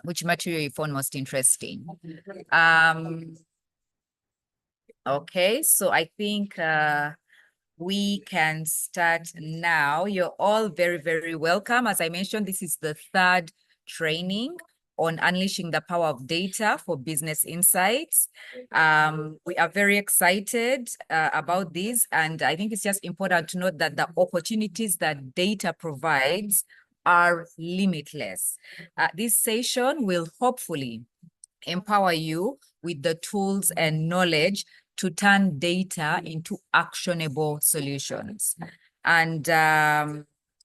which material you found most interesting. Okay, so I think we can start now. You're all very, very welcome. As I mentioned, this is the third training on unleashing the power of data for business insights. We are very excited about this, and I think it's just important to note that the opportunities that data provides are limitless. This session will hopefully empower you with the tools and knowledge to turn data into actionable solutions. And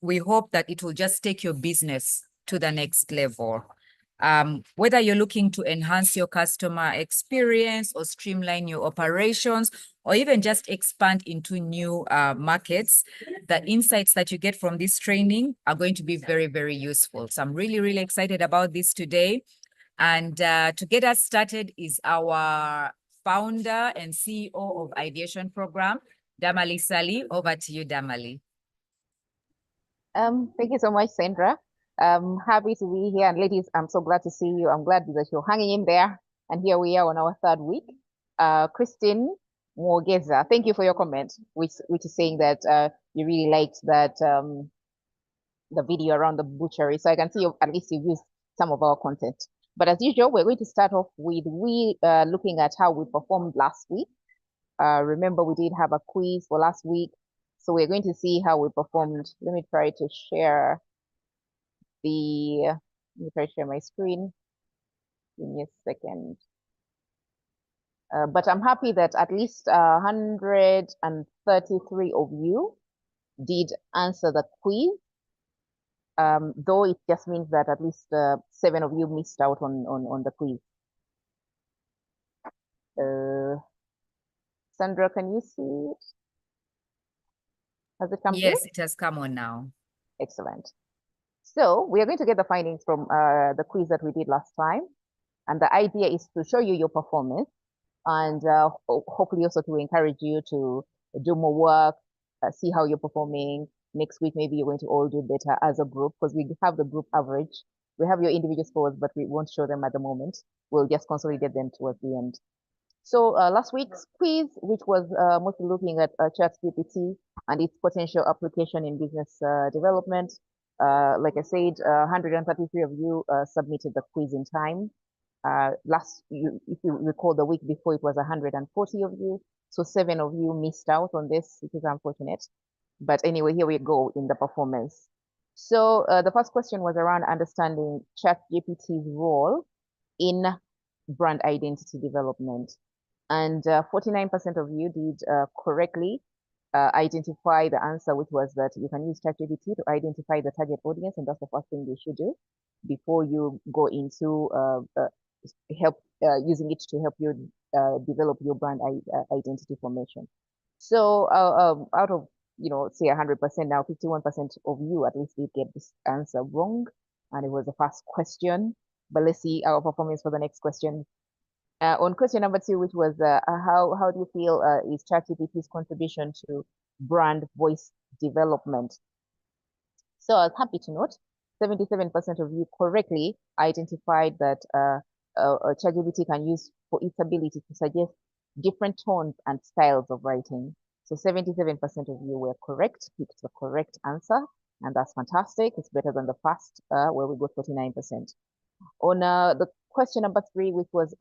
we hope that it will just take your business to the next level. Whether you're looking to enhance your customer experience or streamline your operations, or even just expand into new markets, the insights that you get from this training are going to be very, very useful. So I'm really, really excited about this today. And to get us started is our founder and CEO of Ideation Program, Damali Sali. Over to you, Damali. Thank you so much, Sandra. Happy to be here. And ladies, I'm so glad to see you. I'm glad that you're hanging in there. And here we are on our third week. Christine Mwogeza, thank you for your comment, which is saying that you really liked that the video around the butchery. So I can see at least you've used some of our content. But as usual, we're going to start off with looking at how we performed last week. Remember, we did have a quiz for last week. So we're going to see how we performed. Let me try to share my screen. Give me a second. But I'm happy that at least 133 of you did answer the quiz. Though it just means that at least 7 of you missed out on the quiz. Sandra, can you see it? Has it come Yes, through? it has come on now. Excellent. So we are going to get the findings from the quiz that we did last time. And the idea is to show you your performance and hopefully also to encourage you to do more work, see how you're performing. Next week, maybe you're going to all do better as a group because we have the group average. We have your individual scores, but we won't show them at the moment. We'll just consolidate them towards the end. So last week's quiz, which was mostly looking at ChatGPT and its potential application in business development. Like I said, 133 of you submitted the quiz in time. If you recall, the week before it was 140 of you. So 7 of you missed out on this, which is unfortunate. But anyway, here we go in the performance. So the first question was around understanding ChatGPT's role in brand identity development. And 49% of you did correctly identify the answer, which was that you can use ChatGPT to identify the target audience, and that's the first thing you should do before you go into using it to help you develop your brand identity formation. So out of say 100% now, 51% of you at least did get this answer wrong, and it was the first question. But let's see our performance for the next question. On question number 2, which was how do you feel is ChatGPT's contribution to brand voice development? So I was happy to note 77% of you correctly identified that ChatGPT can use for its ability to suggest different tones and styles of writing. So 77% of you were correct, picked the correct answer, and that's fantastic. It's better than the first, where we got 49%. On the question number 3, which was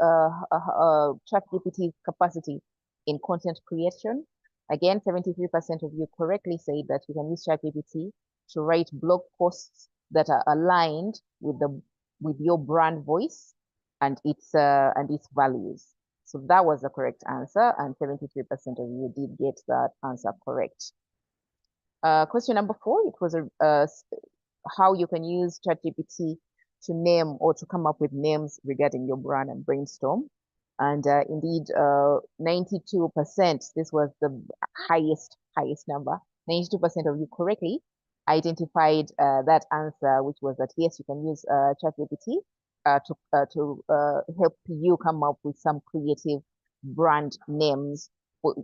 ChatGPT's capacity in content creation. Again, 73% of you correctly said that you can use ChatGPT to write blog posts that are aligned with your brand voice and its values. So that was the correct answer, and 73% of you did get that answer correct. Question number 4, it was how you can use ChatGPT to name or to come up with names regarding your brand and brainstorm. And indeed, 92%, this was the highest number, 92% of you correctly identified that answer, which was that yes, you can use ChatGPT to help you come up with some creative brand names or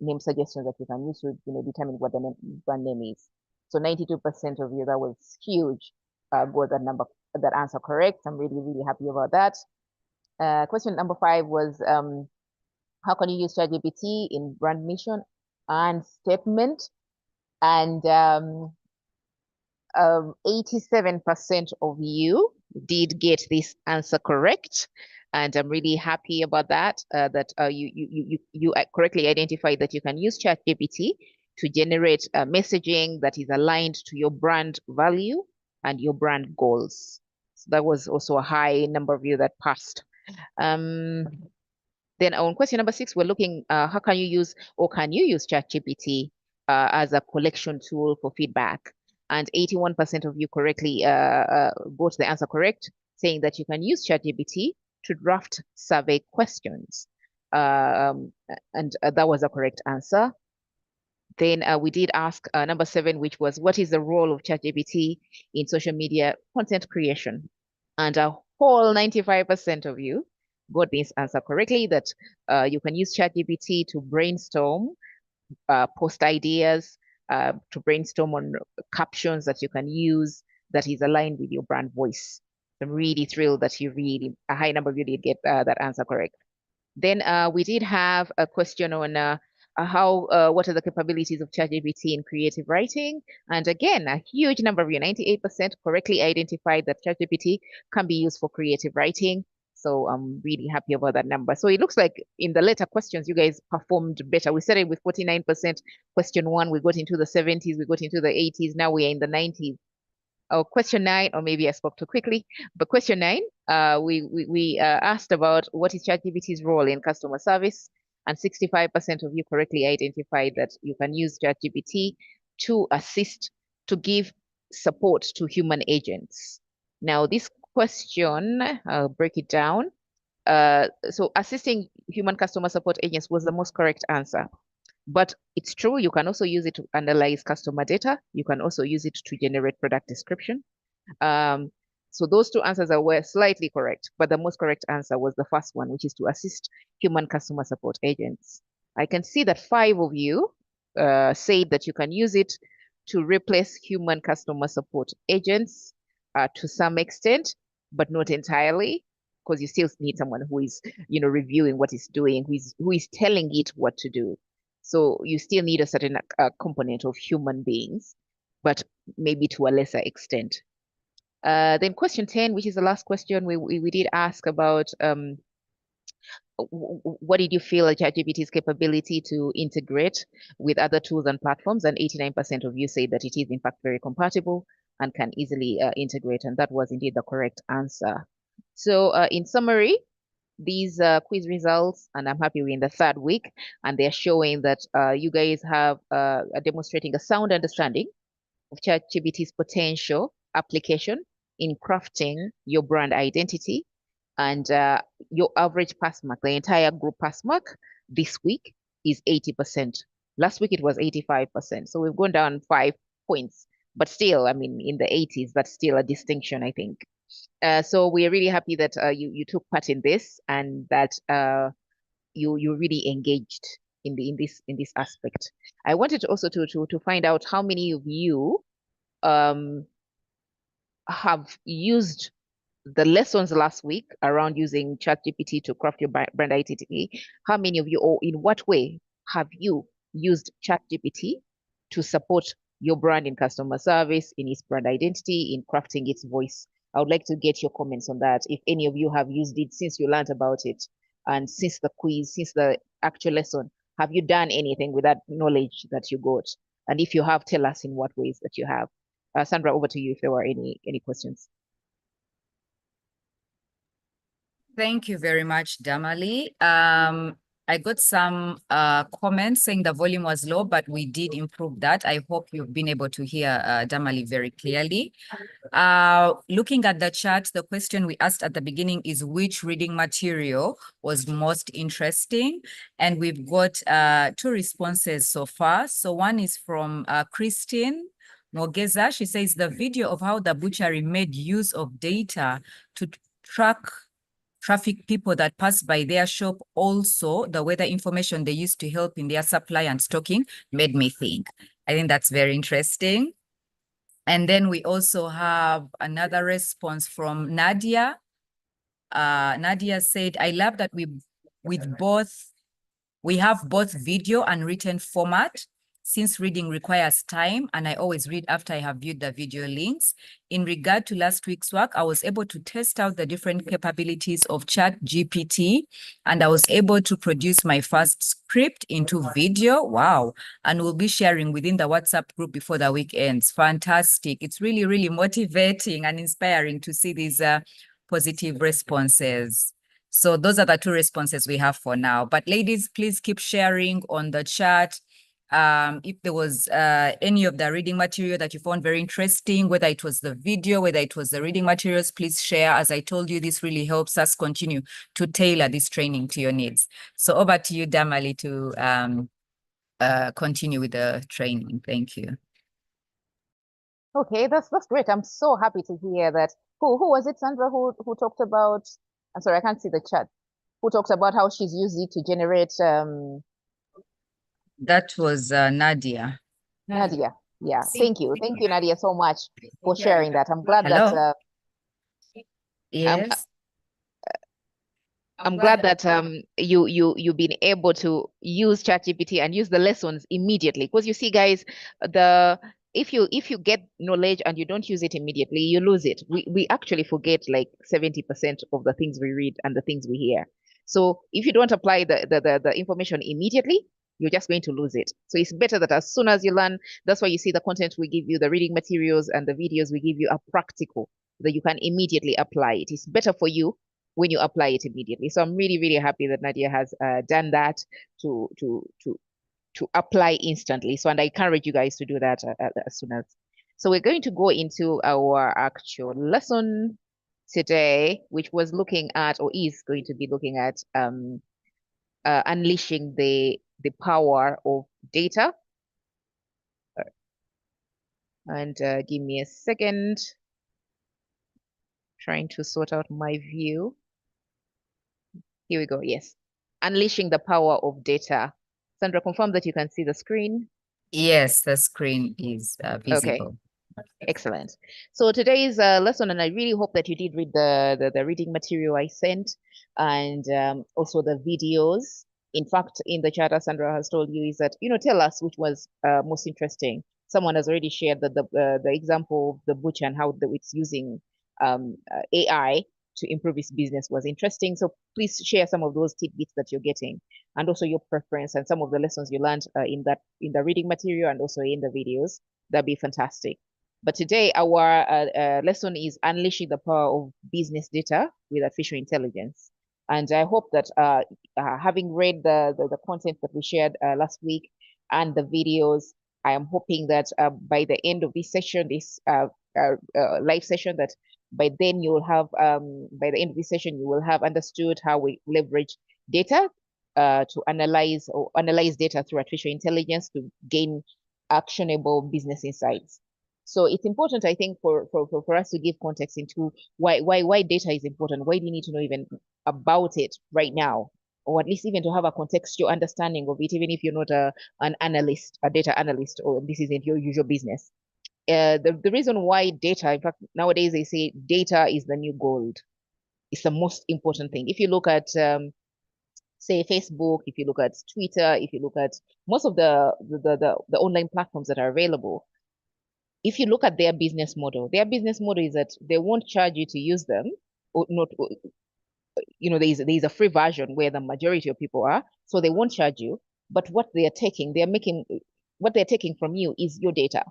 name suggestions that you can use to determine what the brand name is. So 92% of you, that was huge, got that number that answer correct. I'm really, really happy about that. Question number 5 was, how can you use ChatGPT in brand mission and statement? And 87% of you did get this answer correct, and I'm really happy about that. You correctly identified that you can use ChatGPT to generate messaging that is aligned to your brand value and your brand goals. So that was also a high number of you that passed. Then on question number 6, we're looking how can you use ChatGPT as a collection tool for feedback? And 81% of you correctly got the answer correct, saying that you can use ChatGPT to draft survey questions. And that was a correct answer. Then we did ask number 7, which was, what is the role of ChatGPT in social media content creation? And a whole 95% of you got this answer correctly, that you can use ChatGPT to brainstorm, post ideas, to brainstorm on captions that you can use that is aligned with your brand voice. I'm really thrilled that a high number of you did get that answer correct. Then we did have a question on what are the capabilities of ChatGPT in creative writing? And again, a huge number of you, 98%, correctly identified that ChatGPT can be used for creative writing. So I'm really happy about that number. So it looks like in the later questions, you guys performed better. We started with 49% question 1, we got into the 70s, we got into the 80s, now we are in the 90s. Oh, question 9, or maybe I spoke too quickly, but question 9, we asked about what is ChatGPT's role in customer service, and 65% of you correctly identified that you can use ChatGPT to assist, to give support to human agents. Now, this question, I'll break it down. So assisting human customer support agents was the most correct answer. But it's true, you can also use it to analyze customer data. You can also use it to generate product description. So those two answers were slightly correct, but the most correct answer was the first one, which is to assist human customer support agents. I can see that 5 of you said that you can use it to replace human customer support agents to some extent, but not entirely, because you still need someone who is, reviewing what it's doing, who is telling it what to do. So you still need a certain component of human beings, but maybe to a lesser extent. Then question 10, which is the last question, we did ask about what did you feel ChatGPT's capability to integrate with other tools and platforms? And 89% of you say that it is in fact very compatible and can easily integrate, and that was indeed the correct answer. So in summary, these quiz results, and I'm happy we're in the 3rd week, and they're showing that you guys have are demonstrating a sound understanding of ChatGPT's potential application in crafting your brand identity. And your average pass mark, the entire group pass mark this week is 80%. Last week it was 85%. So we've gone down 5 points, but still, I mean, in the 80s, that's still a distinction, I think. So we are really happy that you took part in this, and that you really engaged in this aspect. I wanted also to find out how many of you have used the lessons last week around using ChatGPT to craft your brand identity. How many of you, or in what way, have you used ChatGPT to support your brand in customer service, in its brand identity, in crafting its voice? I would like to get your comments on that. If any of you have used it since you learned about it, and since the quiz, since the actual lesson, have you done anything with that knowledge that you got? And if you have, tell us in what ways that you have. Sandra, over to you if there were any questions. Thank you very much, Damali. I got some comments saying the volume was low, but we did improve that. I hope you've been able to hear Damali very clearly. Looking at the chat, the question we asked at the beginning is which reading material was most interesting? And we've got 2 responses so far. So one is from Christine Mogeza. She says the video of how the butchery made use of data to track traffic people that pass by their shop, also the weather information they used to help in their supply and stocking, made me think. I think that's very interesting. And then we also have another response from Nadia. Nadia said, I love that we have both video and written format, since reading requires time, and I always read after I have viewed the video links. In regard to last week's work, I was able to test out the different capabilities of ChatGPT, and I was able to produce my first script into video. Wow. And we'll be sharing within the WhatsApp group before the week ends. Fantastic. It's really, really motivating and inspiring to see these positive responses. So those are the two responses we have for now. But ladies, please keep sharing on the chat. If there was any of the reading material that you found very interesting, whether it was the video, whether it was the reading materials, please share. As I told you, this really helps us continue to tailor this training to your needs. So over to you, Damali, to continue with the training. Thank you. Okay, that's great. I'm so happy to hear that. Who was it, Sandra, who talked about, I'm sorry, I can't see the chat. Who talked about how she's used it to generate That was Nadia. Nadia. Yeah, thank you. Thank you, Nadia, so much for sharing that. I'm glad Hello? that Yes. I'm glad that you've been able to use ChatGPT and use the lessons immediately. Because you see, guys, if you get knowledge and you don't use it immediately, you lose it. We actually forget like 70% of the things we read and the things we hear. So if you don't apply the information immediately, you're just going to lose it. So it's better that as soon as you learn, that's why you see the content we give you, the reading materials and the videos we give you are practical, that you can immediately apply it. It's better for you when you apply it immediately. So I'm really, really happy that Nadia has done that to apply instantly. So, and I encourage you guys to do that as soon as. So we're going to go into our actual lesson today, which was looking at, or is going to be looking at, unleashing the power of data. And give me a second. Trying to sort out my view. Here we go. Yes. Unleashing the power of data. Sandra, confirm that you can see the screen. Yes, the screen is visible. Okay. Excellent. So today's lesson, and I really hope that you did read the reading material I sent, and also the videos. In fact, in the chat, as Sandra has told you, is that, tell us which was most interesting. Someone has already shared the example of the butcher and how it's using AI to improve his business was interesting. So please share some of those tidbits that you're getting, and also your preference and some of the lessons you learned in the reading material and also in the videos. That'd be fantastic. But today, our lesson is unleashing the power of business data with artificial intelligence. And I hope that having read the content that we shared last week and the videos, I am hoping that by the end of this session, this live session, that by then you will have, by the end of this session, you will have understood how we leverage data to analyze data through artificial intelligence to gain actionable business insights. So it's important, I think, for us to give context into why data is important. Why do you need to know even about it right now, or at least even to have a contextual understanding of it, even if you're not an analyst, a data analyst, or this isn't your usual business. The reason why data, in fact, nowadays they say data is the new gold. It's the most important thing. If you look at say Facebook, if you look at Twitter, if you look at most of the online platforms that are available, if you look at their business model is that they won't charge you to use them, or not. There's a free version where the majority of people are, so they won't charge you. But what they're taking from you is your data,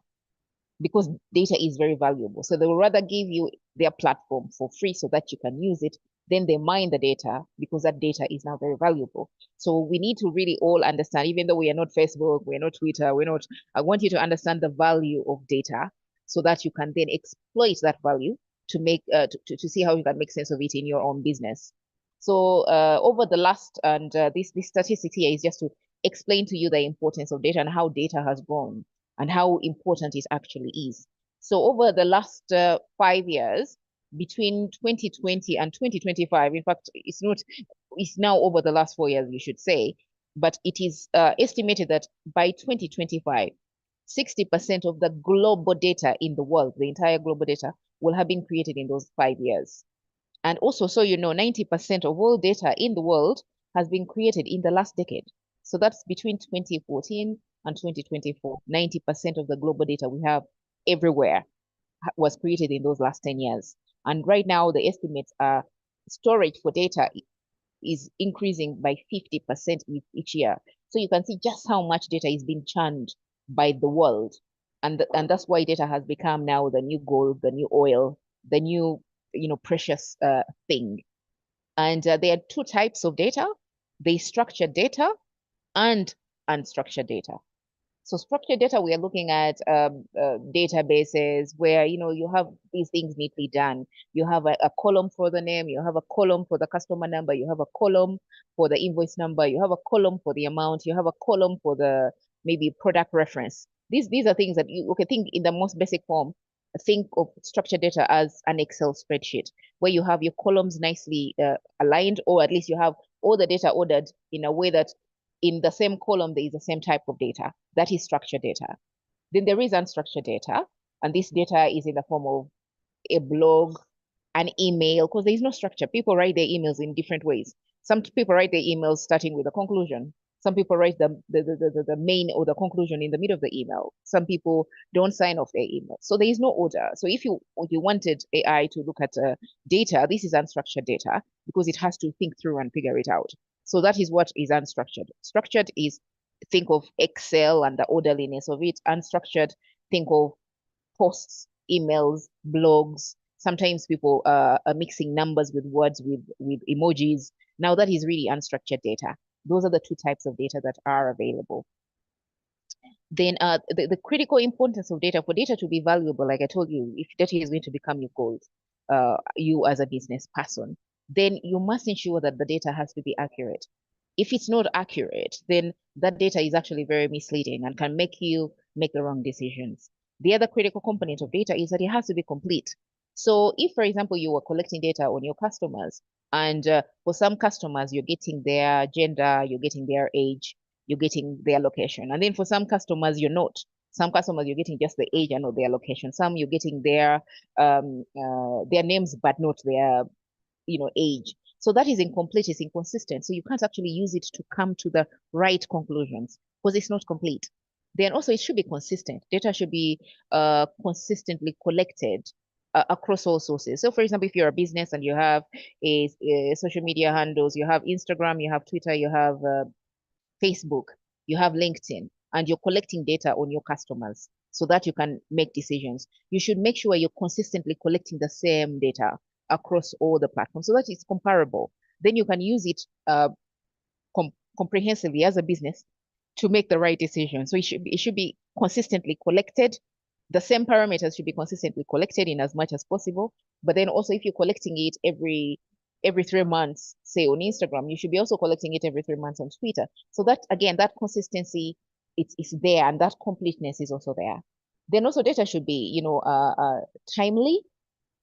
because data is very valuable. So they will rather give you their platform for free so that you can use it. Then they mine the data, because that data is now very valuable. So we need to really all understand, even though we are not Facebook, we're not Twitter, I want you to understand the value of data so that you can then exploit that value to make, to see how you can make sense of it in your own business. So over the last, and this statistic here is just to explain to you the importance of data and how data has grown and how important it actually is. So over the last 5 years, between 2020 and 2025, in fact, it's now over the last 4 years, you should say, but it is estimated that by 2025, 60% of the global data in the world, the entire global data, will have been created in those 5 years. And also, so you know, 90% of all data in the world has been created in the last decade. So that's between 2014 and 2024. 90% of the global data we have everywhere was created in those last 10 years. And right now, the estimates are storage for data is increasing by 50% each year. So you can see just how much data is being churned by the world. And that's why data has become now the new gold, the new oil, the new, precious thing. And there are two types of data. There's structured data and unstructured data. So structured data, we are looking at databases where, you have these things neatly done. You have a column for the name, you have a column for the customer number, you have a column for the invoice number, you have a column for the amount, you have a column for the maybe product reference. These are things that you can think in the most basic form. Think of structured data as an Excel spreadsheet where you have your columns nicely aligned, or at least you have all the data ordered in a way that in the same column, there is the same type of data. That is structured data. Then there is unstructured data, and this data is in the form of a blog, an email, because there is no structure. People write their emails in different ways. Some people write their emails starting with a conclusion. Some people write the main or the conclusion in the middle of the email. Some people don't sign off their email. So there is no order. So if you wanted AI to look at data, this is unstructured data because it has to think through and figure it out. So that is what is unstructured. Structured is, think of Excel and the orderliness of it. Unstructured, think of posts, emails, blogs. Sometimes people are mixing numbers with words with emojis. Now that is really unstructured data. Those are the two types of data that are available. Then the critical importance of data, for data to be valuable, like I told you, if data is going to become your gold, you as a business person, then you must ensure that the data has to be accurate. If it's not accurate, then that data is actually very misleading and can make you make the wrong decisions. The other critical component of data is that it has to be complete. So if, for example, you were collecting data on your customers, and for some customers, you're getting their gender, you're getting their age, you're getting their location. And then for some customers, you're not. Some customers, you're getting just the age and not their location. Some you're getting their names, but not their, age. So that is incomplete, it's inconsistent. So you can't actually use it to come to the right conclusions because it's not complete. Then also it should be consistent. Data should be consistently collected across all sources. So for example, if you're a business and you have a social media handles, you have Instagram, you have Twitter, you have Facebook, you have LinkedIn, and you're collecting data on your customers so that you can make decisions. You should make sure you're consistently collecting the same data across all the platforms so that it's comparable. Then you can use it comprehensively as a business to make the right decision. So it should be consistently collected. The same parameters should be consistently collected in as much as possible. But then also, if you're collecting it every 3 months, say on Instagram, you should be also collecting it every 3 months on Twitter. So that, again, that consistency is there, and that completeness is also there. Then also data should be, timely,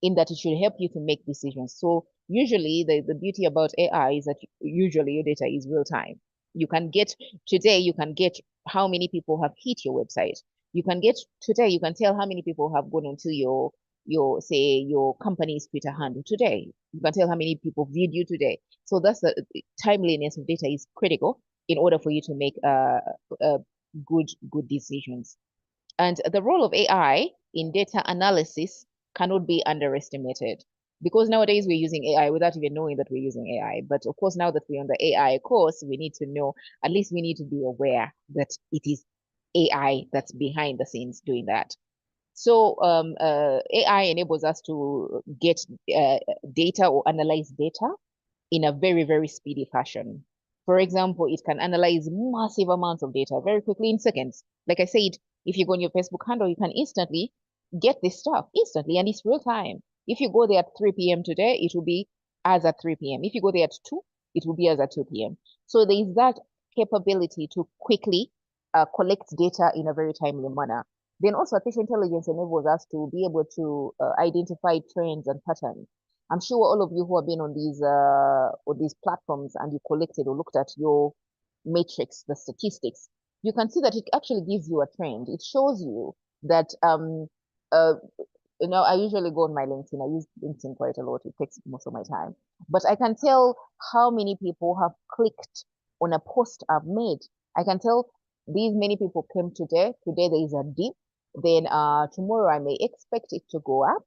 in that it should help you to make decisions. So usually the beauty about AI is that usually your data is real time. You can get how many people have hit your website. You can tell how many people have gone onto your company's Twitter handle today. You can tell how many people viewed you today. So that's the timeliness of data is critical in order for you to make good decisions. And the role of AI in data analysis cannot be underestimated, because nowadays we're using AI without even knowing that we're using AI. But of course, now that we're on the AI course, we need to know, at least we need to be aware that it is AI that's behind the scenes doing that. So AI enables us to get data or analyze data in a very, very speedy fashion. For example, it can analyze massive amounts of data very quickly in seconds. Like I said, if you go on your Facebook handle, you can instantly get this stuff instantly, and it's real time. If you go there at 3 p.m. today, it will be as at 3 p.m. If you go there at 2, it will be as at 2 p.m. So there is that capability to quickly collect data in a very timely manner. Then also artificial intelligence enables us to be able to identify trends and patterns. I'm sure all of you who have been on these platforms and you collected or looked at your matrix, the statistics, you can see that it actually gives you a trend. It shows you that uh, I usually go on my LinkedIn. I use LinkedIn quite a lot. It takes most of my time. But I can tell how many people have clicked on a post I've made. I can tell these many people came today. Today there is a dip. Then tomorrow I may expect it to go up.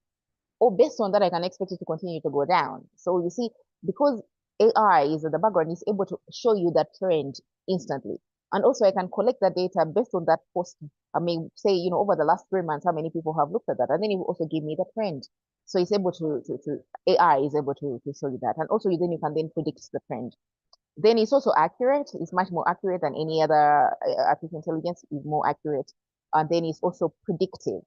Or based on that, I can expect it to continue to go down. So you see, because AI is at the background, is able to show you that trend instantly. And also I can collect the data based on that post. I mean, say, over the last 3 months, how many people have looked at that? And then it will also give me the trend. So it's able to AI is able to show you that. And also then you can then predict the trend. Then it's also accurate. It's much more accurate than any other artificial intelligence is more accurate. And then it's also predictive.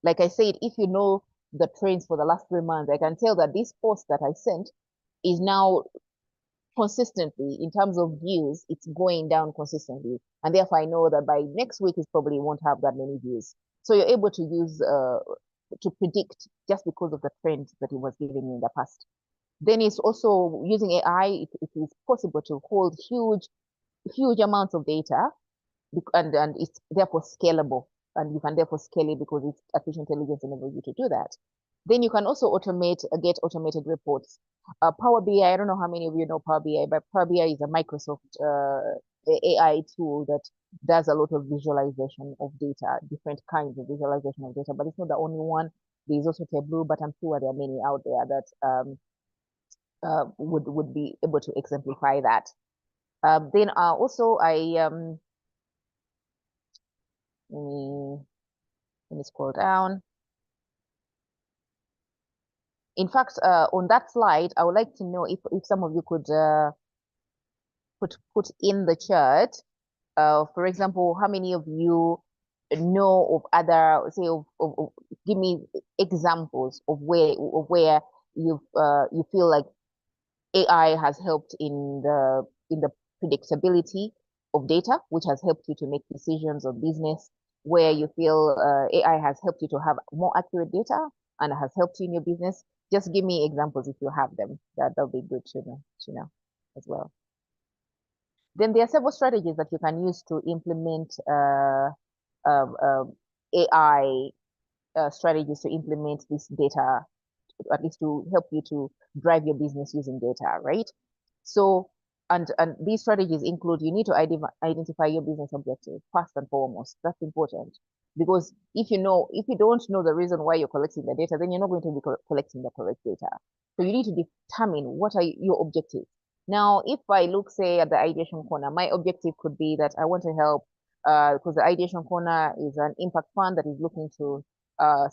Like I said, if you know the trends for the last 3 months, I can tell that this post that I sent is now consistently, in terms of views, it's going down consistently. And therefore, I know that by next week, it probably won't have that many views. So you're able to use, to predict just because of the trend that it was giving you in the past. Then it's also using AI, it is possible to hold huge amounts of data, and it's therefore scalable, and you can therefore scale it because it's artificial intelligence enables you to do that. Then you can also get automated reports. Power BI, I don't know how many of you know Power BI, but Power BI is a Microsoft AI tool that does a lot of visualization of data, different kinds of visualization of data, but it's not the only one. There's also Tableau, but I'm sure there are many out there that would be able to exemplify that. Then also let me scroll down. In fact, on that slide, I would like to know if some of you could put in the chat, for example, how many of you know of other, say, give me examples of where you feel like AI has helped in the predictability of data, which has helped you to make decisions of business, where you feel AI has helped you to have more accurate data and has helped you in your business. Just give me examples if you have them. That'll be good to know as well. Then there are several strategies that you can use to implement AI strategies to implement this data, at least to help you to drive your business using data, right? So, and these strategies include, you need to identify your business objective first and foremost. That's important, because if you don't know the reason why you're collecting the data, then you're not going to be collecting the correct data. So you need to determine what are your objectives. Now, if I look, say, at the ideation corner, my objective could be that I want to help, because the ideation corner is an impact fund that is looking to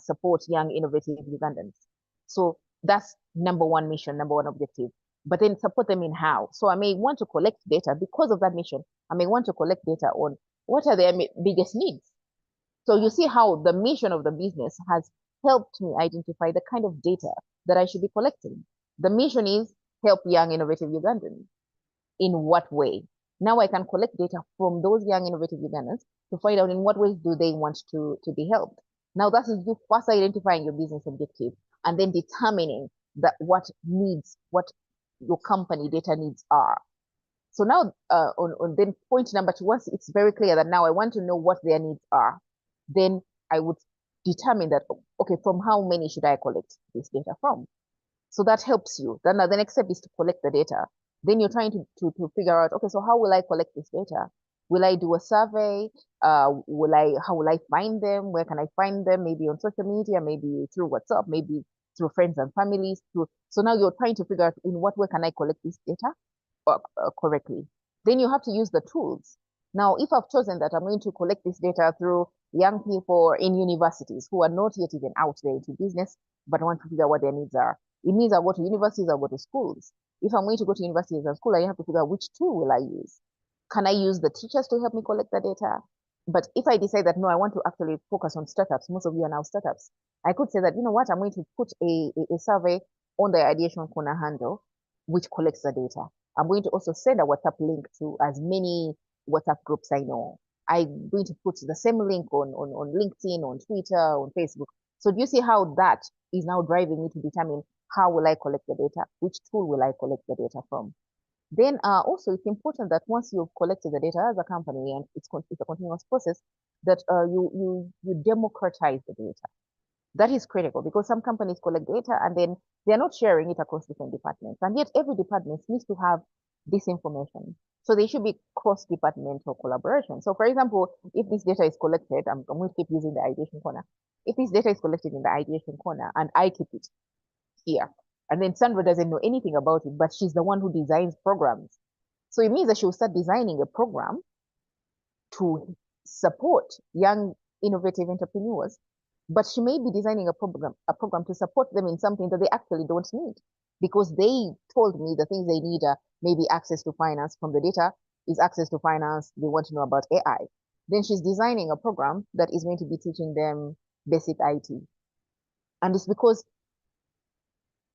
support young innovative Ugandans. So that's number one mission, number one objective. But then support them in how. So I may want to collect data because of that mission. I may want to collect data on what are their biggest needs. So you see how the mission of the business has helped me identify the kind of data that I should be collecting. The mission is help young innovative Ugandans. In what way? Now I can collect data from those young innovative Ugandans to find out in what ways do they want to be helped. Now that is you first identifying your business objective and then determining what your company data needs are. So now on then point number two, once it's very clear that now I want to know what their needs are, then I would determine that, okay, from how many should I collect this data from? So that helps you. Then the next step is to collect the data. Then you're trying to figure out, okay, so how will I collect this data? Will I do a survey? How will I find them? Where can I find them? Maybe on social media, maybe through WhatsApp, maybe through friends and families. So now you're trying to figure out in what way can I collect this data correctly. Then you have to use the tools. Now, if I've chosen that I'm going to collect this data through young people in universities who are not yet even out there into business, but want to figure out what their needs are, it means I go to universities, I go to schools. If I'm going to go to universities and school, I have to figure out which tool will I use. Can I use the teachers to help me collect the data? But if I decide that no, I want to actually focus on startups, most of you are now startups, I could say that, you know what, I'm going to put a survey on the Ideation Corner handle, which collects the data. I'm going to also send a WhatsApp link to as many WhatsApp groups I know. I'm going to put the same link on LinkedIn, on Twitter, on Facebook. So do you see how that is now driving me to determine how will I collect the data? Which tool will I collect the data from? Then also it's important that once you've collected the data as a company and it's a continuous process, that you democratize the data. That is critical because some companies collect data and then they're not sharing it across different departments. And yet every department needs to have this information. So there should be cross-departmental collaboration. So for example, if this data is collected, I'm going to keep using the ideation corner. If this data is collected in the ideation corner and I keep it here, and then Sandra doesn't know anything about it, but she's the one who designs programs. So it means that she'll start designing a program to support young innovative entrepreneurs, but she may be designing a program to support them in something that they actually don't need because they told me the things they need are maybe access to finance. From the data is access to finance. They want to know about AI. Then she's designing a program that is going to be teaching them basic IT. And it's because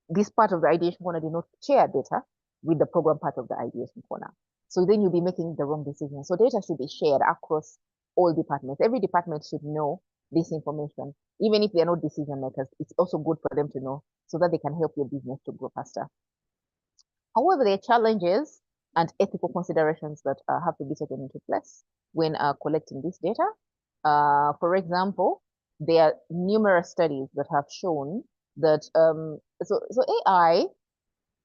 this part of the ideation corner did not share data with the program part of the ideation corner. So then you'll be making the wrong decision. So data should be shared across all departments. Every department should know this information. Even if they're not decision makers, it's also good for them to know so that they can help your business to grow faster. However, there are challenges and ethical considerations that have to be taken into place when collecting this data. For example, there are numerous studies that have shown that so AI,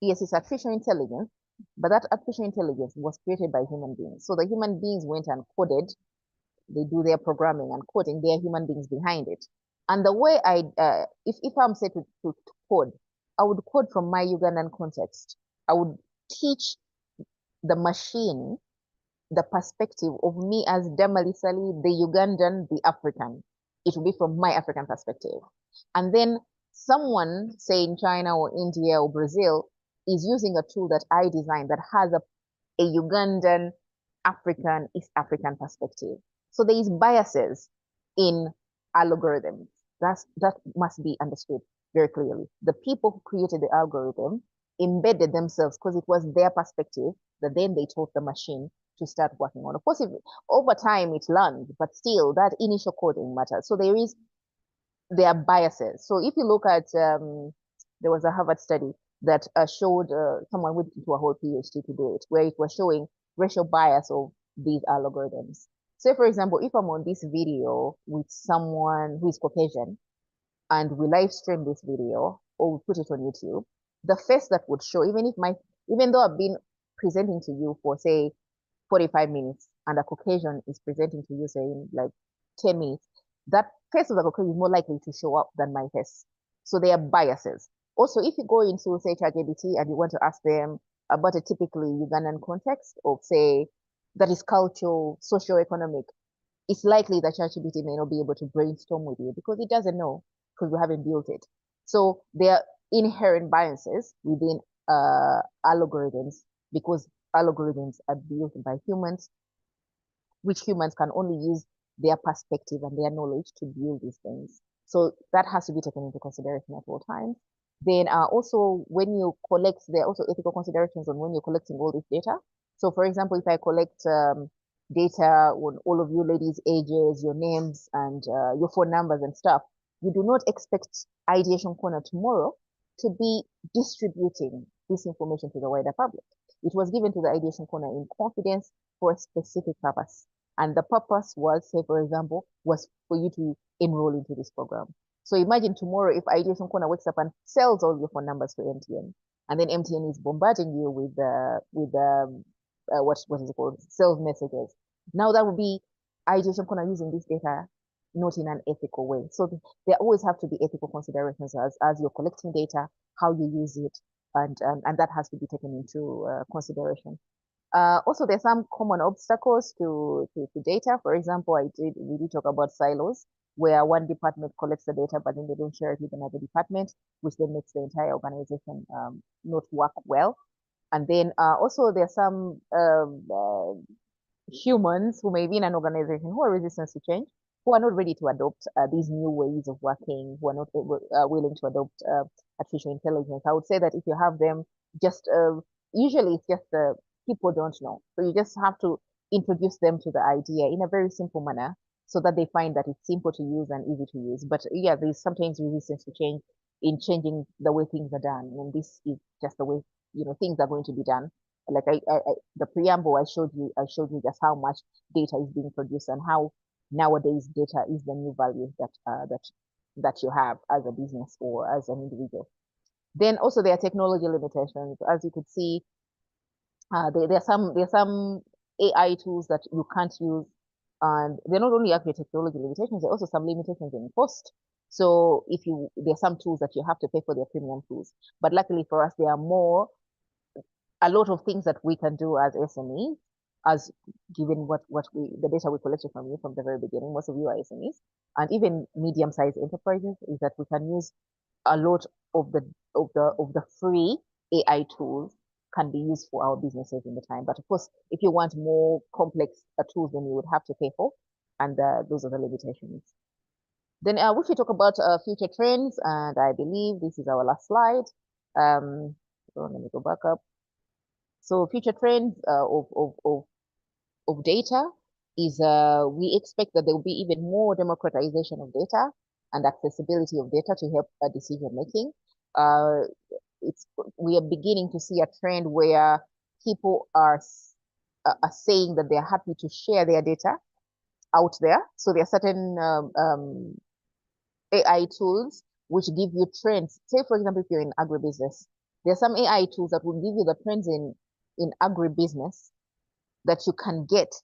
yes, it's artificial intelligence, but that artificial intelligence was created by human beings. So the human beings went and coded, they do their programming and coding, there are human beings behind it. And the way if I'm said to code, I would code from my Ugandan context. I would teach the machine the perspective of me as Damali Sali, the Ugandan, the African. It will be from my African perspective. And then someone, say in China or India or Brazil, is using a tool that I designed that has a Ugandan, African, East African perspective. So there is biases in algorithms. That must be understood very clearly. The people who created the algorithm embedded themselves because it was their perspective that then they taught the machine to start working on. Of course, if, over time it learns, but still that initial coding matters. So there are biases. So if you look at, there was a Harvard study that showed someone went into a whole PhD to do it, where it was showing racial bias of these algorithms. Say, for example, if I'm on this video with someone who is Caucasian and we live stream this video or we put it on YouTube, the face that would show, even though I've been presenting to you for say 45 minutes and a Caucasian is presenting to you saying like 10 minutes, that face of the Caucasian is more likely to show up than my face. So there are biases. Also, if you go into say ChatGPT and you want to ask them about a typically Ugandan context of say that is cultural, socio-economic, it's likely that ChatGPT may not be able to brainstorm with you because it doesn't know because we haven't built it. So there are inherent biases within algorithms because algorithms are built by humans, which humans can only use their perspective and their knowledge to build these things. So that has to be taken into consideration at all times. Then also when you collect, there are also ethical considerations on when you're collecting all this data. So for example, if I collect data on all of you ladies' ages, your names, and your phone numbers and stuff, you do not expect Ideation Corner tomorrow to be distributing this information to the wider public. It was given to the Ideation Corner in confidence for a specific purpose. And the purpose was, say, for example, was for you to enroll into this program. So imagine tomorrow if Ideation Corner wakes up and sells all your phone numbers to MTN, and then MTN is bombarding you with what is it called, sales messages. Now that would be Ideation Corner using this data not in an ethical way. So there always have to be ethical considerations as you're collecting data, how you use it, and that has to be taken into consideration. Also, there's some common obstacles to data. For example, we did talk about silos, where one department collects the data, but then they don't share it with another department, which then makes the entire organization not work well. And then also there's some humans who may be in an organization who are resistant to change, who are not ready to adopt these new ways of working, who are not willing to adopt artificial intelligence. I would say that if you have them, just usually it's just people don't know. So you just have to introduce them to the idea in a very simple manner so that they find that it's simple to use and easy to use. But yeah, there's sometimes resistance to change in changing the way things are done. And this is just the way, things are going to be done. like the preamble I showed you just how much data is being produced and how nowadays data is the new value that you have as a business or as an individual. Then also there are technology limitations. As you could see, there are some AI tools that you can't use, and they're not only actually technology limitations, there are also some limitations in cost. So there are some tools that you have to pay for their premium tools. But luckily for us, there are a lot of things that we can do as SMEs, as given the data we collected from you from the very beginning. Most of you are SMEs, and even medium-sized enterprises, is that we can use a lot of the free AI tools can be used for our businesses in the time. But of course, if you want more complex tools, then you would have to pay for, and those are the limitations. Then we should talk about future trends, and I believe this is our last slide. So let me go back up. So future trends of data is we expect that there will be even more democratization of data and accessibility of data to help decision making. We are beginning to see a trend where people are saying that they're happy to share their data out there. So there are certain AI tools which give you trends. Say, for example, if you're in agribusiness, there are some AI tools that will give you the trends in agribusiness that you can get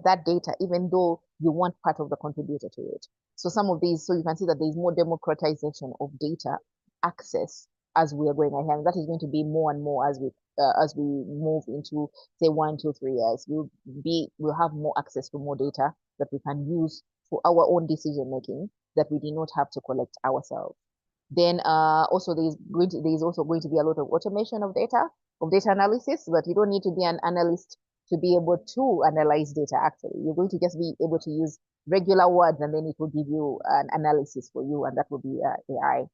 that data even though you want part of the contributor to it. So some of these, so you can see that there's more democratization of data access as we are going ahead. And that is going to be more and more as we move into say 1, 2, 3 years. We'll have more access to more data that we can use for our own decision making that we do not have to collect ourselves. Then also there's also going to be a lot of automation of data analysis, but you don't need to be an analyst to be able to analyze data. Actually, you're going to just be able to use regular words, and then it will give you an analysis for you, and that will be AI.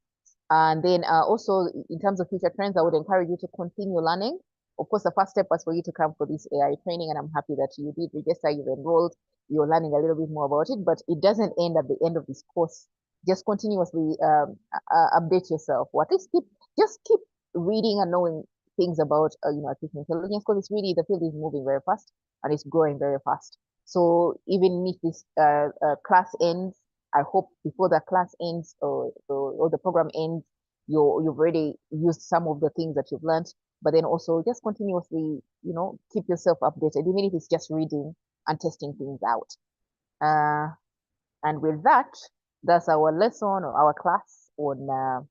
And then also in terms of future trends, I would encourage you to continue learning. Of course, the first step was for you to come for this AI training, and I'm happy that you did register, you've enrolled, you're learning a little bit more about it, but it doesn't end at the end of this course. Just continuously update yourself. Or at least keep reading and knowing things about artificial intelligence, because it's really, the field is moving very fast and it's growing very fast. So even if this class ends, I hope before the class ends or the program ends, you've already used some of the things that you've learned. But then also just continuously, keep yourself updated, even if it's just reading and testing things out. And with that, that's our lesson or our class on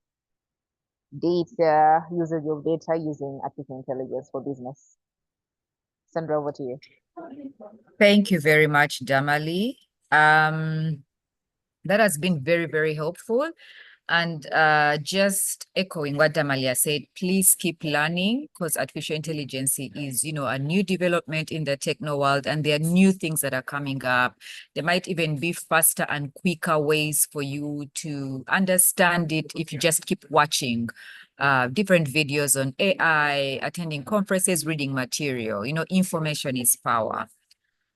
data, usage of data using artificial intelligence for business. Sandra, over to you. Thank you very much, Damali. That has been very, very helpful. And just echoing what Damalia said, please keep learning, because artificial intelligence is, a new development in the techno world, and there are new things that are coming up. There might even be faster and quicker ways for you to understand it if you just keep watching different videos on AI, attending conferences, reading material. Information is power.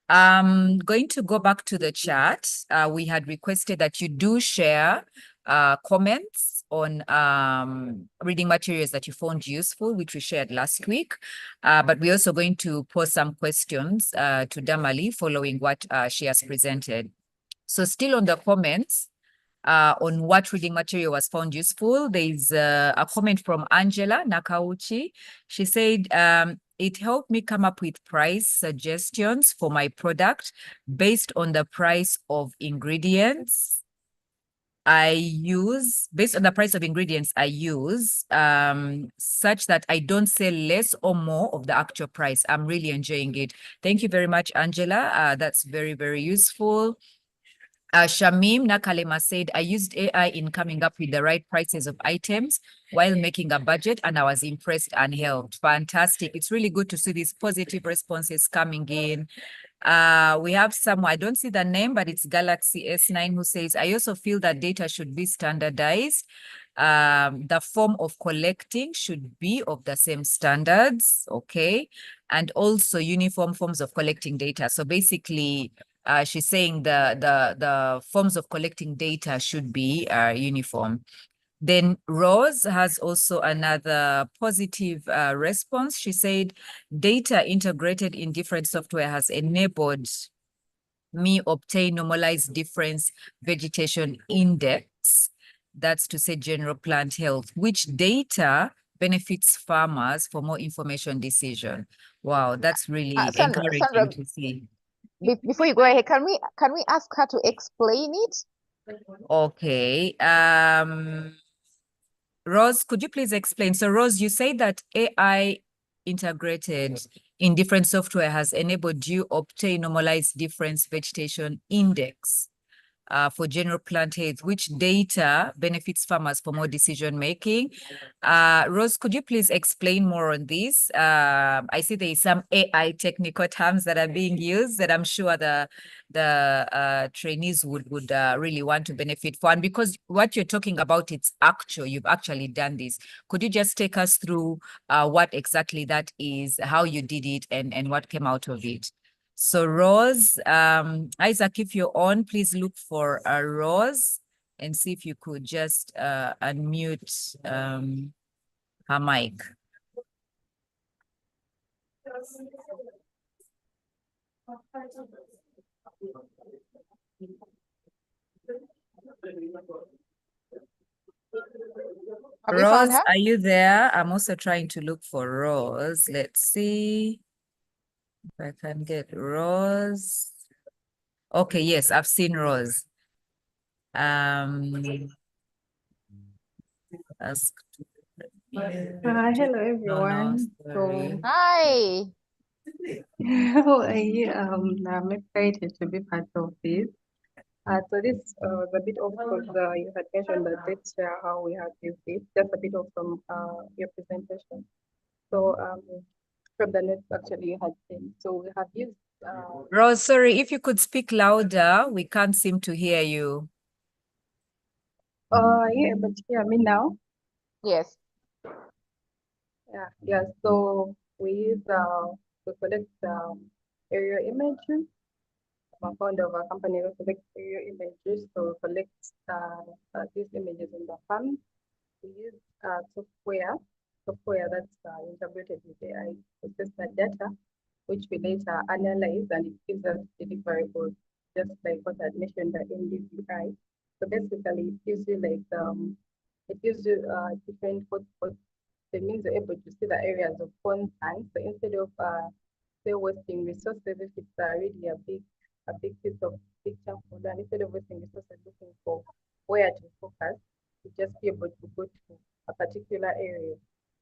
Going to go back to the chat. We had requested that you do share comments on reading materials that you found useful, which we shared last week. But we're also going to pose some questions to Damali following what she has presented. So still on the comments, on what reading material was found useful, there's a comment from Angela Nakauchi. She said, it helped me come up with price suggestions for my product based on the price of ingredients I use, such that I don't sell less or more of the actual price. I'm really enjoying it. Thank you very much, Angela. That's very, very useful. Shamim Nakalema said, I used AI in coming up with the right prices of items while making a budget, and I was impressed and helped. Fantastic. It's really good to see these positive responses coming in. We have someone, I don't see the name, but it's Galaxy S9, who says, I also feel that data should be standardized. The form of collecting should be of the same standards, okay? And also uniform forms of collecting data. So basically, she's saying the forms of collecting data should be uniform. Then Rose has also another positive response. She said, data integrated in different software has enabled me obtain normalized difference vegetation index. That's to say general plant health, which data benefits farmers for more information decision. Wow, that's really encouraging to see. Before you go ahead, can we ask her to explain it? Okay. Rose, could you please explain? So Rose, you say that AI integrated in different software has enabled you obtain normalized difference vegetation index for general plant health, which data benefits farmers for more decision making. Rose, could you please explain more on this? I see there is some AI technical terms that are being used that I'm sure the trainees would really want to benefit for. And because what you're talking about, it's actual, you've actually done this. Could you just take us through what exactly that is, how you did it, and what came out of it? So Rose, Isaac, if you're on, please look for a Rose and see if you could just unmute her mic. Rose, are you there? I'm also trying to look for Rose. Let's see if I can get Rose. Okay, yes, I've seen Rose. Hello everyone. So, Hi. how are you? I'm excited to be part of this. So this was a bit of because you had mentioned that let's share how we have used it. Just a bit of from your presentation. So from the notes actually you had seen. So we have used. Rose, sorry, if you could speak louder, we can't seem to hear you. Yeah, but hear me now. Yes. Yeah. So we use to collect area images. I'm a founder of a company that collects area images to collect these images in the farm. We use software that's integrated with AI to process the data, which we later analyze and it gives us deliverables, just like what I mentioned in DPI. So basically, it gives you different hotspots. That means you're able to see the areas of concern. So instead of say wasting resources, if it's already a big piece of big chunk of land, instead of wasting resources looking for where to focus, you just be able to go to a particular area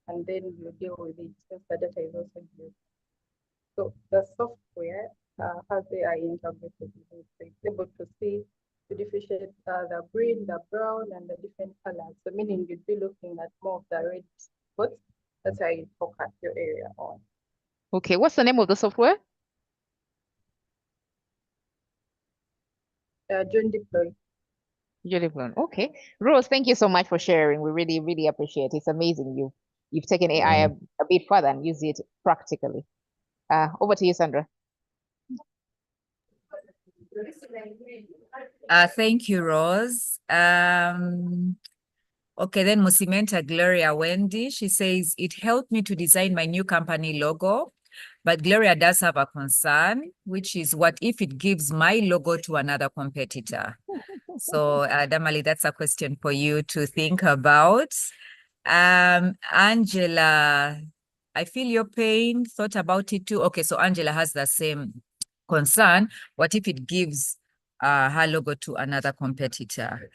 and then you deal with it since the data is also used. So the software has AI integrated with it. So it's able to see to differentiate the green, the brown, and the different colors. So meaning you'd be looking at more of the red spots. That's how you focus your area on. Okay, what's the name of the software? Drone Deploy. Okay. Rose, thank you so much for sharing. We really, really appreciate it. It's amazing. You've taken AI a bit further and used it practically. Over to you, Sandra. Thank you, Rose. Okay, then Musimenta Gloria Wendy, she says, it helped me to design my new company logo, but Gloria does have a concern, which is what if it gives my logo to another competitor? So Damali, that's a question for you to think about. Angela, I feel your pain, thought about it too. Okay, so Angela has the same concern. What if it gives her logo to another competitor?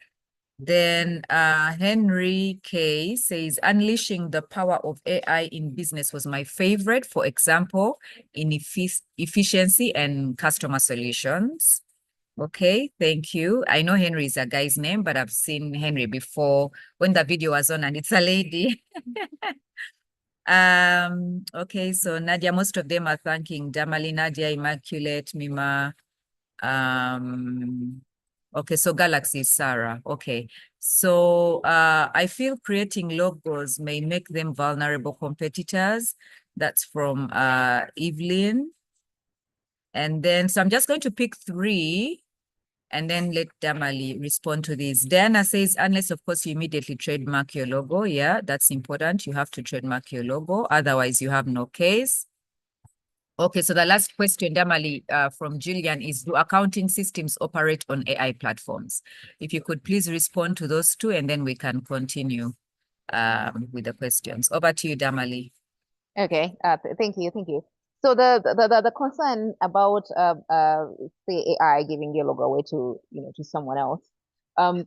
Then Henry K says, unleashing the power of AI in business was my favorite, for example, in efficiency and customer solutions. Okay, thank you. I know Henry is a guy's name, but I've seen Henry before when the video was on and it's a lady. Okay, so Nadia, most of them are thanking Damali, Nadia, Immaculate, Mima. Okay, so Galaxy Sarah. Okay, so I feel creating logos may make them vulnerable competitors. That's from Evelyn. And then, so I'm just going to pick three And then let Damali respond to this. Diana says, unless of course you immediately trademark your logo. Yeah, that's important. You have to trademark your logo. Otherwise you have no case. Okay, so the last question, Damali, from Julian is, do accounting systems operate on AI platforms? If you could please respond to those two, and then we can continue with the questions. Over to you, Damali. Okay, thank you, thank you. So the concern about say AI giving your logo away to to someone else,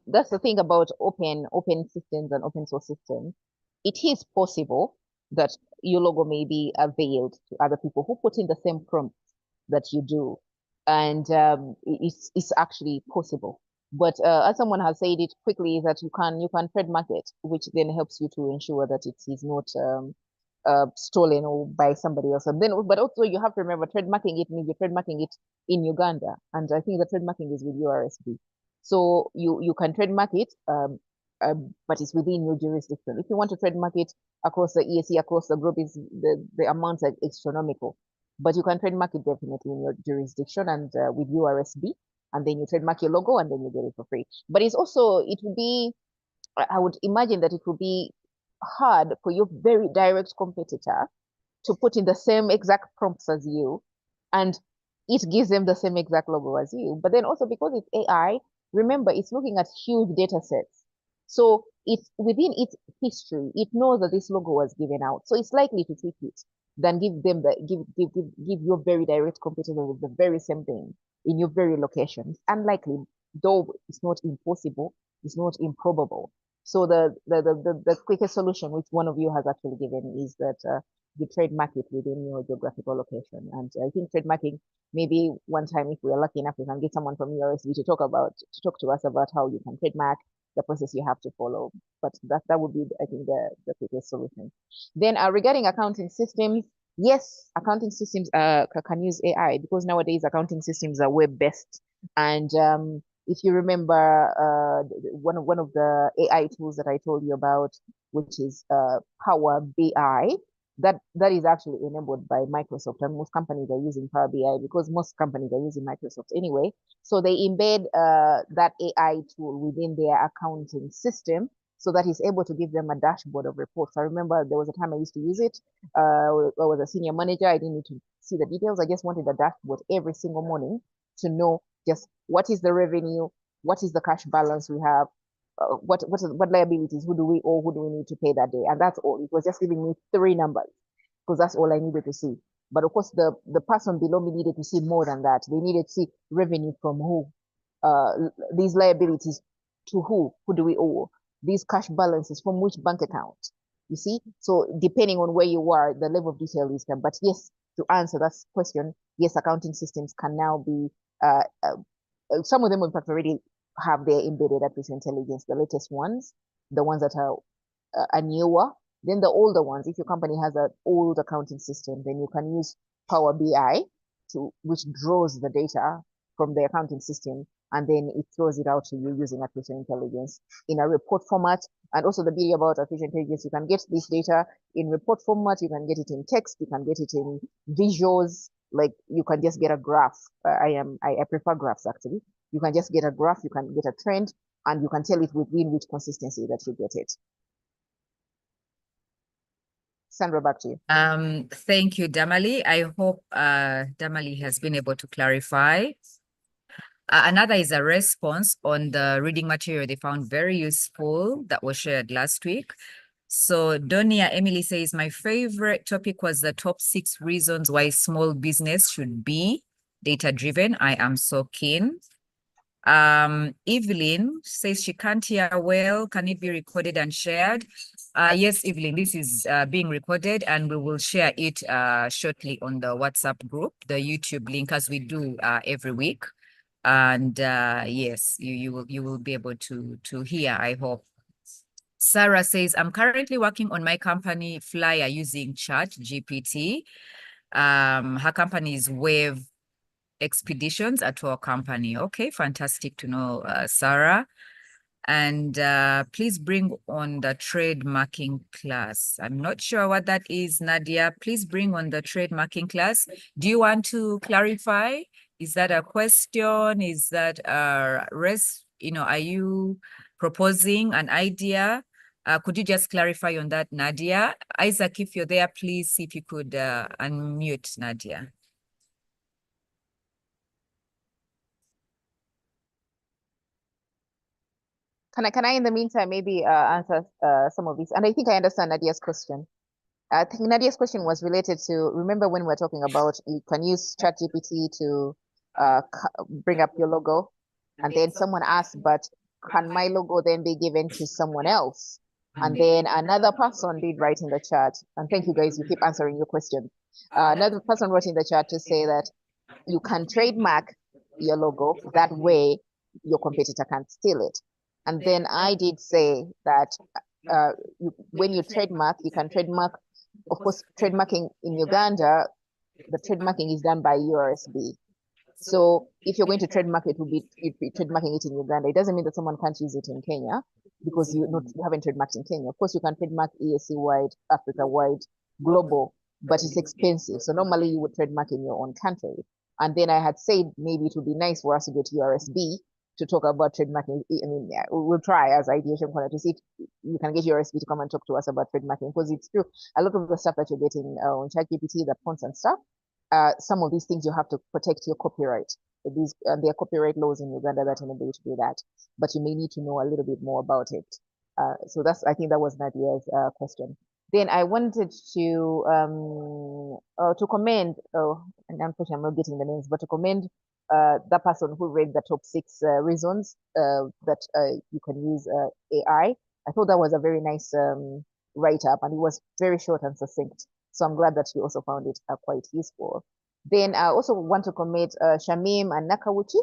that's the thing about open systems and open source systems. It is possible that your logo may be availed to other people who put in the same prompts that you do, and it's actually possible. But as someone has said it quickly, is that you can trademark it, which then helps you to ensure that it is not stolen or by somebody else. And then, but also you have to remember, trademarking it means you're trademarking it in Uganda, and I think the trademarking is with URSB. So you can trademark it, but it's within your jurisdiction. If you want to trademark it across the ESC, across the group, is the amounts are astronomical. But you can trademark it definitely in your jurisdiction and with URSB, and then you trademark your logo, and then you get it for free. But it would be, I would imagine that it would be hard for your very direct competitor to put in the same exact prompts as you, and it gives them the same exact logo as you. But then also, because it's AI, remember, it's looking at huge data sets. So it's within its history, it knows that this logo was given out. So it's likely to tweak it than give them give your very direct competitor the very same thing in your very location. It's unlikely, though it's not impossible, it's not improbable. So the quickest solution, which one of you has actually given, is that you trademark it within your geographical location. And I think trademarking, maybe one time, if we are lucky enough, we can get someone from URSB to talk to us about how you can trademark, the process you have to follow. But that would be, I think, the quickest solution. Then regarding accounting systems, yes, accounting systems can use AI, because nowadays accounting systems are web-based. And if you remember, one of the AI tools that I told you about, which is Power BI, that is actually enabled by Microsoft, and most companies are using Power BI because most companies are using Microsoft anyway. So they embed that AI tool within their accounting system, so that is able to give them a dashboard of reports. I remember there was a time I used to use it. I was a senior manager. I didn't need to see the details. I just wanted a dashboard every single morning to know just what is the revenue, what is the cash balance we have, what liabilities, who do we owe, who do we need to pay that day, and that's all. It was just giving me 3 numbers because that's all I needed to see. But of course, the person below me needed to see more than that. They needed to see revenue from who, these liabilities to who do we owe, these cash balances from which bank account. You see, so depending on where you are, the level of detail is there. But yes, to answer that question, yes, accounting systems can now be some of them in fact already have their embedded artificial intelligence, the latest ones, the ones that are newer. Then the older ones, if your company has an old accounting system, then you can use Power BI, which draws the data from the accounting system, and then it throws it out to you using artificial intelligence in a report format. And also the beauty about artificial intelligence, you can get this data in report format, you can get it in text, you can get it in visuals, like you can just get a graph. I prefer graphs actually. You can just get a graph, you can get a trend, and you can tell it within which consistency that you get it. Sandra, back to you. Thank you, Damali. I hope Damali has been able to clarify. Another is a response on the reading material they found very useful that was shared last week. So Donia Emily says, my favorite topic was the top 6 reasons why small business should be data-driven. I am so keen. Evelyn says she can't hear well. Can it be recorded and shared? Yes, Evelyn, this is being recorded, and we will share it shortly on the WhatsApp group, the YouTube link, as we do every week. And yes, you will be able to hear, I hope. Sarah says, I'm currently working on my company flyer using ChatGPT. Her company is Wave Expeditions at our company. Okay, fantastic to know, Sarah. And please bring on the trademarking class. I'm not sure what that is, Nadia. Please bring on the trademarking class. Do you want to clarify? Is that a question? Is that a are you proposing an idea? Could you just clarify on that, Nadia? Isaac, if you're there, please see if you could unmute Nadia. Can I in the meantime maybe answer some of these? And I think I understand Nadia's question. I think Nadia's question was related to, remember when we were talking about you can use ChatGPT to bring up your logo, and then someone asked, but can my logo then be given to someone else? And then another person did write in the chat, and thank you guys, you keep answering your question. Another person wrote in the chat to say that you can trademark your logo, that way your competitor can't steal it. And then I did say that when you trademark, you can trademark, of course, trademarking in Uganda, the trademarking is done by URSB. So if you're going to trademark it, you'd be trademarking it in Uganda. It doesn't mean that someone can't use it in Kenya because you haven't trademarked in Kenya. Of course, you can trademark EAC-wide, Africa-wide, global, but it's expensive. So normally you would trademark in your own country. And then I had said maybe it would be nice for us to go to URSB to talk about trademarking. I mean, yeah, we'll try as Ideation Corner to see if you can get URSB to come and talk to us about trademarking, because it's true. A lot of the stuff that you're getting on ChatGPT, the fonts and stuff, some of these things you have to protect your copyright. There are copyright laws in Uganda that enable you to do that, but you may need to know a little bit more about it. So I think that was Nadia's question. Then I wanted to commend, and unfortunately I'm not getting the names, but to commend the person who read the top 6 reasons that you can use AI. I thought that was a very nice write-up, and it was very short and succinct. So I'm glad that you also found it quite useful. Then I also want to commend Shamim and Nakawuchi,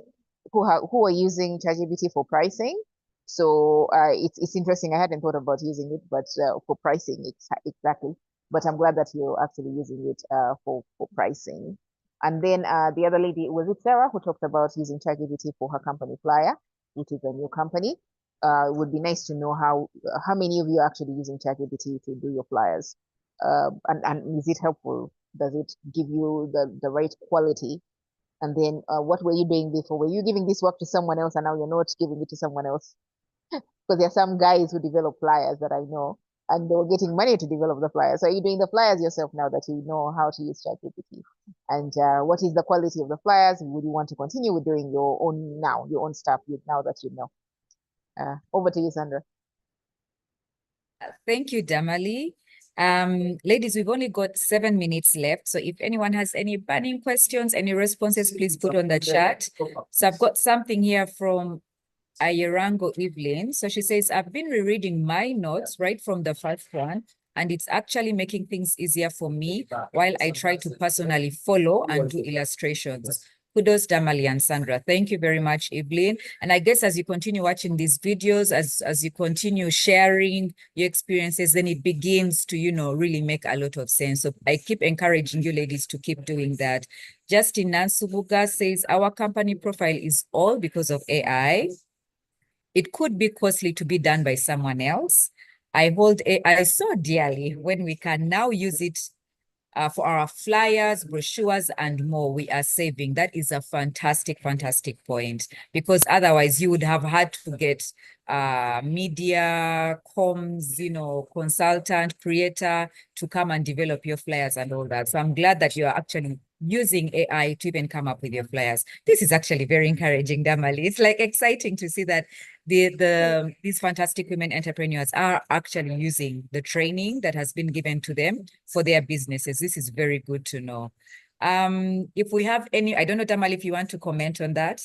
who are using ChatGPT for pricing. So it's interesting. I hadn't thought about using it, but for pricing, exactly. But I'm glad that you're actually using it for pricing. And then the other lady, was it Sarah, who talked about using ChatGPT for her company Flyer, which is a new company. It would be nice to know how many of you are actually using ChatGPT to do your flyers. And is it helpful? Does it give you the right quality? And then what were you doing before? Were you giving this work to someone else and now you're not giving it to someone else? Because there are some guys who develop flyers that I know, and they were getting money to develop the flyers. So are you doing the flyers yourself now that you know how to use ChatGPT? And what is the quality of the flyers? Would you want to continue with doing your own stuff now that you know? Over to you, Sandra. Thank you, Damali. Ladies, we've only got 7 minutes left. So if anyone has any burning questions, any responses, please put on the chat. So I've got something here from Ayerango Evelyn. So she says, I've been rereading my notes right from the first one, and it's actually making things easier for me while I try to personally follow and do illustrations. Kudos, Damali and Sandra. Thank you very much, Evelyn. And I guess as you continue watching these videos, as you continue sharing your experiences, then it begins to, really make a lot of sense. So I keep encouraging you ladies to keep doing that. Justin Nansubuga says, our company profile is all because of AI. It could be costly to be done by someone else. I hold AI so dearly when we can now use it for our flyers, brochures, and more. We are saving. That is a fantastic, fantastic point, because otherwise you would have had to get media, comms, consultant, creator to come and develop your flyers and all that. So I'm glad that you are actually using AI to even come up with your flyers. This is actually very encouraging, Damali. It's like exciting to see that these fantastic women entrepreneurs are actually using the training that has been given to them for their businesses. This is very good to know. If we have any, I don't know, Damali, if you want to comment on that.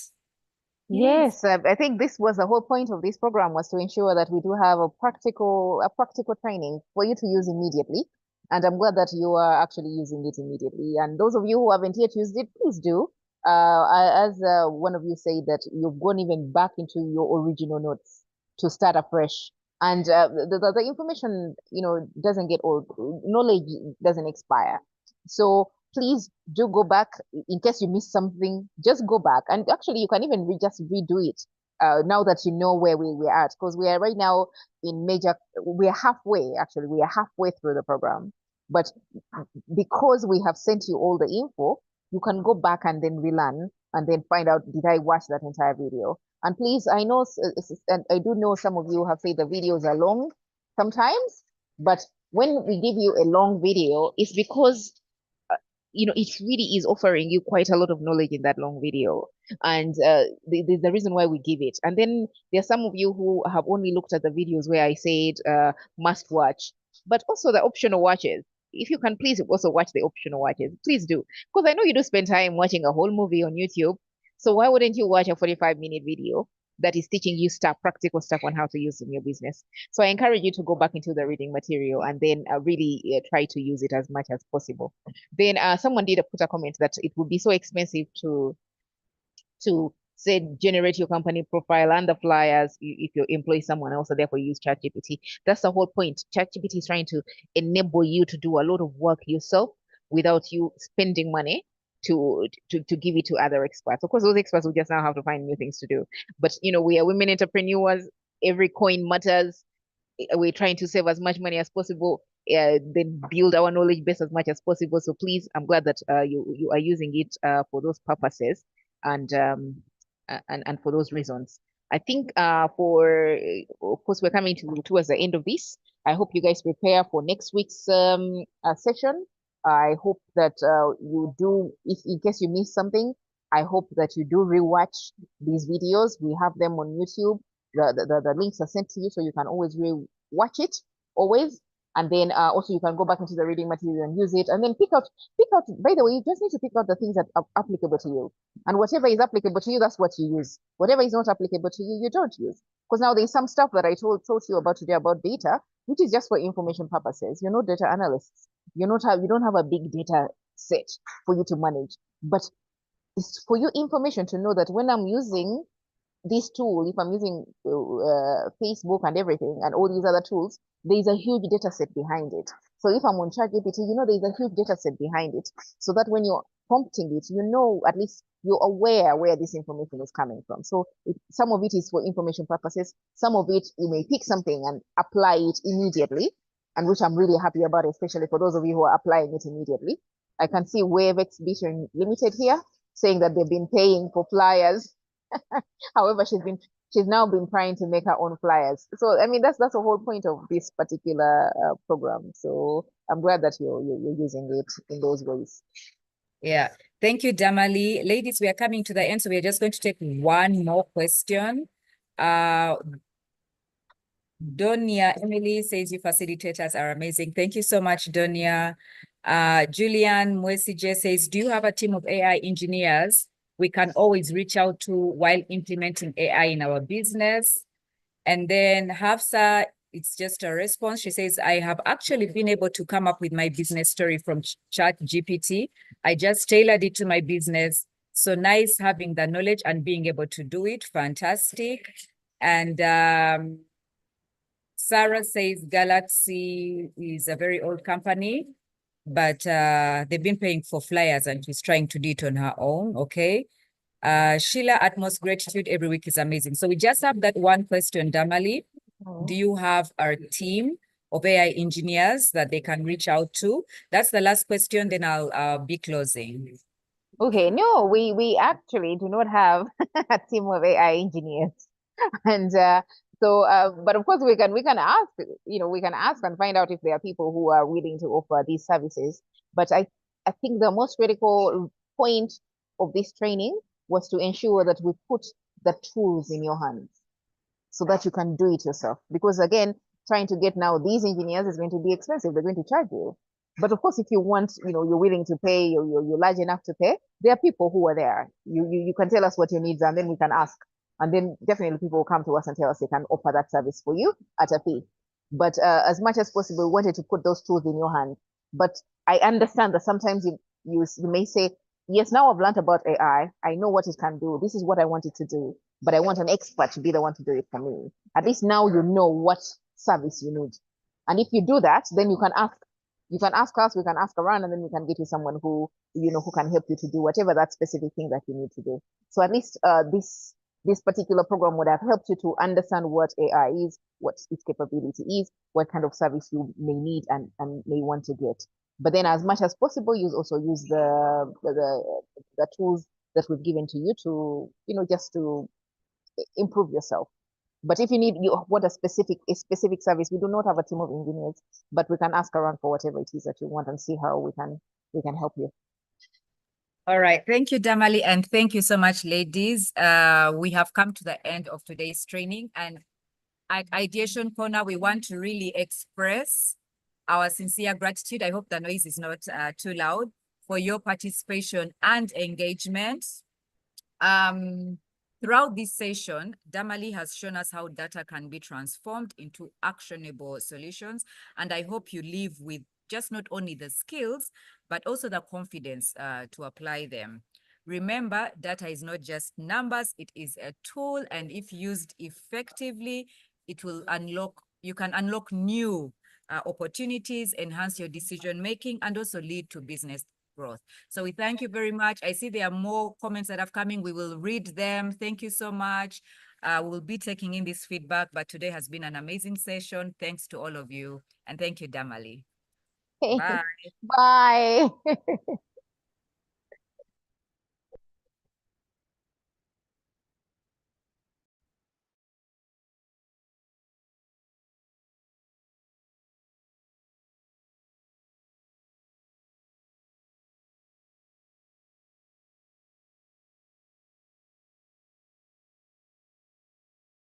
Yes, I think this was the whole point of this program, was to ensure that we do have a practical training for you to use immediately. And I'm glad that you are actually using it immediately. And those of you who haven't yet used it, please do. As one of you said, that you've gone even back into your original notes to start afresh. And the information, doesn't get old. Knowledge doesn't expire. So please do go back. In case you missed something, just go back. And actually, you can even just redo it now that you know where we're at. Because we are right now we are halfway through the program. But because we have sent you all the info, you can go back and then relearn and then find out, did I watch that entire video? And please, I know, and I do know some of you have said the videos are long sometimes, but when we give you a long video, it's because it really is offering you quite a lot of knowledge in that long video. And the reason why we give it. And then there's some of you who have only looked at the videos where I said must watch, but also the optional watches. If you can please also watch the optional watches, please do. Because I know you do spend time watching a whole movie on YouTube. So why wouldn't you watch a 45-minute video that is teaching you stuff, practical stuff on how to use in your business? So I encourage you to go back into the reading material and then really try to use it as much as possible. Then someone did put a comment that it would be so expensive to say generate your company profile and the flyers if you employ someone else, and therefore use ChatGPT. That's the whole point. ChatGPT is trying to enable you to do a lot of work yourself without you spending money to give it to other experts. Of course, those experts will just now have to find new things to do. But we are women entrepreneurs. Every coin matters. We're trying to save as much money as possible, then build our knowledge base as much as possible. So please, I'm glad that you are using it for those purposes and for those reasons. I think of course, we're coming towards the end of this. I hope you guys prepare for next week's session. I hope that you do, if in case you missed something, I hope that you do rewatch these videos. We have them on YouTube. The links are sent to you, so you can always watch it, always. And then also you can go back into the reading material and use it, and then pick out, by the way, you just need to pick out the things that are applicable to you. And whatever is applicable to you, that's what you use. Whatever is not applicable to you, you don't use. Because now there's some stuff that I told you about today about data, which is just for information purposes. You're not data analysts. You don't have a big data set for you to manage. But it's for you information to know that when I'm using this tool, if I'm using Facebook and everything and all these other tools, there's a huge data set behind it. So if I'm on ChatGPT, there's a huge data set behind it. So that when you're prompting it, at least you're aware where this information is coming from. So some of it is for information purposes. Some of it, you may pick something and apply it immediately, and which I'm really happy about, especially for those of you who are applying it immediately. I can see Wave Exhibition Limited here saying that they've been paying for flyers. However, she's now been trying to make her own flyers. So I mean, that's the whole point of this particular program. So I'm glad that you're using it in those ways. Yeah, thank you, Damali. Ladies, we are coming to the end, so we are just going to take one more question. Donia Emily says you facilitators are amazing. Thank you so much, Donia. Julian Mwesije says, do you have a team of AI engineers we can always reach out to while implementing AI in our business? And then Hafsa, it's just a response. She says, I have actually been able to come up with my business story from ChatGPT. I just tailored it to my business. So nice having the knowledge and being able to do it. Fantastic. And Sarah says Galaxy is a very old company, but they've been paying for flyers and she's trying to do it on her own. Okay. Sheila, utmost gratitude every week is amazing. So we just have that one question, Damali. Do you have our team of AI engineers that they can reach out to? That's the last question, then I'll be closing. Okay, no, we actually do not have a team of AI engineers. And but of course we can ask, we can ask and find out if there are people who are willing to offer these services. But I think the most critical point of this training was to ensure that we put the tools in your hands so that you can do it yourself. Because again, trying to get now these engineers is going to be expensive. They're going to charge you. But of course, if you want, you're willing to pay, you're large enough to pay, there are people who are there. You can tell us what your needs are, and then we can ask. And then definitely people will come to us and tell us they can offer that service for you at a fee. But as much as possible, we wanted to put those tools in your hand. But I understand that sometimes you may say, yes, now I've learned about AI. I know what it can do. This is what I want it to do. But I want an expert to be the one to do it for me. At least now you know what service you need. And if you do that, then you can ask. You can ask us, we can ask around, and then we can get you someone who can help you to do whatever that specific thing that you need to do. So at least this particular program would have helped you to understand what AI is, what its capability is, what kind of service you may need and may want to get. But then as much as possible, you also use the tools that we've given to you to, just to improve yourself. But if you want a specific service, we do not have a team of engineers, but we can ask around for whatever it is that you want and see how we can help you. All right. Thank you, Damali. And thank you so much, ladies. We have come to the end of today's training. And at Ideation Corner, we want to really express our sincere gratitude. I hope the noise is not too loud for your participation and engagement. Throughout this session, Damali has shown us how data can be transformed into actionable solutions. And I hope you leave with just not only the skills, but also the confidence to apply them. Remember, data is not just numbers, it is a tool. And if used effectively, it will you can unlock new opportunities, enhance your decision-making, and also lead to business growth. So we thank you very much. I see there are more comments that have coming. We will read them. Thank you so much. We'll be taking in this feedback, but today has been an amazing session. Thanks to all of you. And thank you, Damali. Bye. Bye.